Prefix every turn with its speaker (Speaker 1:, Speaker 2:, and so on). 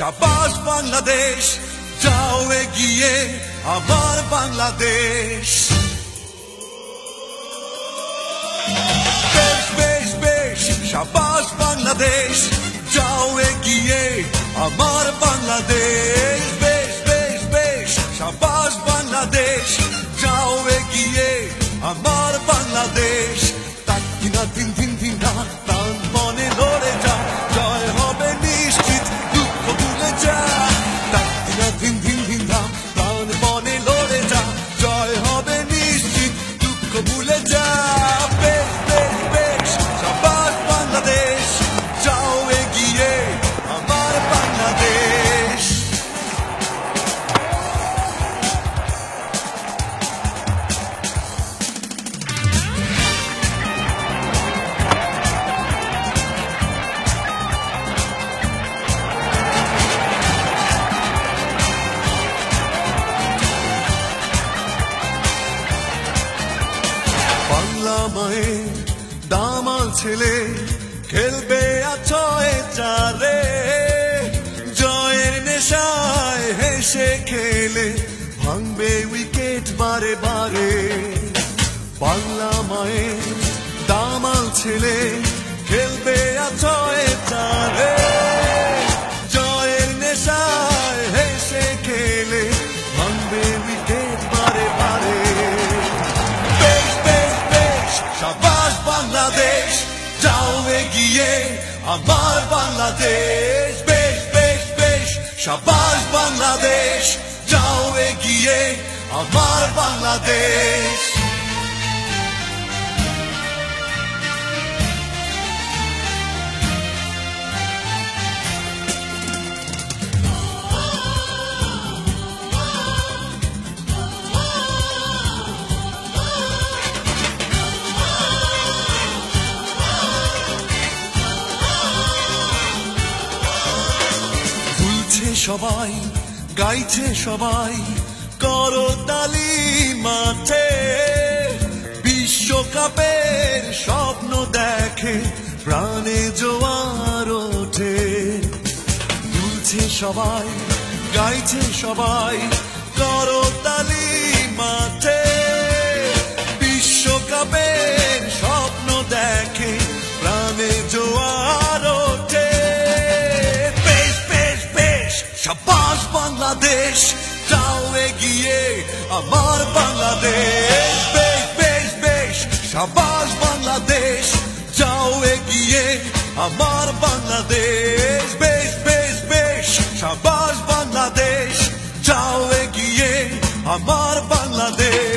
Speaker 1: শাবাশ বাংলাদেশ, যাও এগিয়ে আমার বাংলাদেশ। বেশ বেশ বেশ, শাবাশ বাংলাদেশ, যাও এগিয়ে আমার বাংলাদেশ। বেশ বেশ বেশ, শাবাশ বাংলাদেশ, যাও এগিয়ে আমার বাংলাদেশ। তাক কিনা দিন দিন দিন রাত প্রাণ মনে লড়ে যা, জয় হবে নিশ্চিত, দুঃখ ভুলে যা। তাক কিনা দিন দিন দিন রাত প্রাণ মনে লড়ে যা, জয় হবে নিশ্চিত, দুঃখ ভুলে যা। বেশ বেশ বেশ, শাবাশ বাংলাদেশ, যাও এগিয়ে আমার বাংলাদেশ। বাংলা মায়ের দামাল ছেলে খেলবে আছয়ে চারে, জয়ের নেশায় হেসে খেলে ভাঙবে উইকেট বারে বারে। বাংলা মায়ের দামাল ছেলে খেলবে আছয়ে চারে, জয়ের নেশায় হেসে খেলে ভাঙবে উইকেট বারে বারে। বেশ বেশ বেশ, শাবাশ বাংলাদেশ, যাও এগিয়ে আমার বাংলাদেশ। বেশ বেশ বেশ, শাবাশ বাংলাদেশ, যাও এগিয়ে আমার বাংলাদেশ। সবাই গাইছে, সবাই করতালি মাঠে, বিশ্বকাপের স্বপ্ন দেখে প্রাণে জোয়ার ওঠে। দুলছে সবাই, গাইছে সবাই করতালি মাঠে, বিশ্বকাপের স্বপ্ন দেখে প্রাণে জোয়ার ওঠে। শাবাশ বাংলাদেশ, যাও এগিয়ে আমার বাংলাদেশ। বেশ বেশ বেশ, শাবাশ বাংলাদেশ, যাও এগিয়ে আমার বাংলাদেশ। বেশ বেশ বেশ, শাবাশ বাংলাদেশ, যাও এগিয়ে আমার বাংলাদেশ।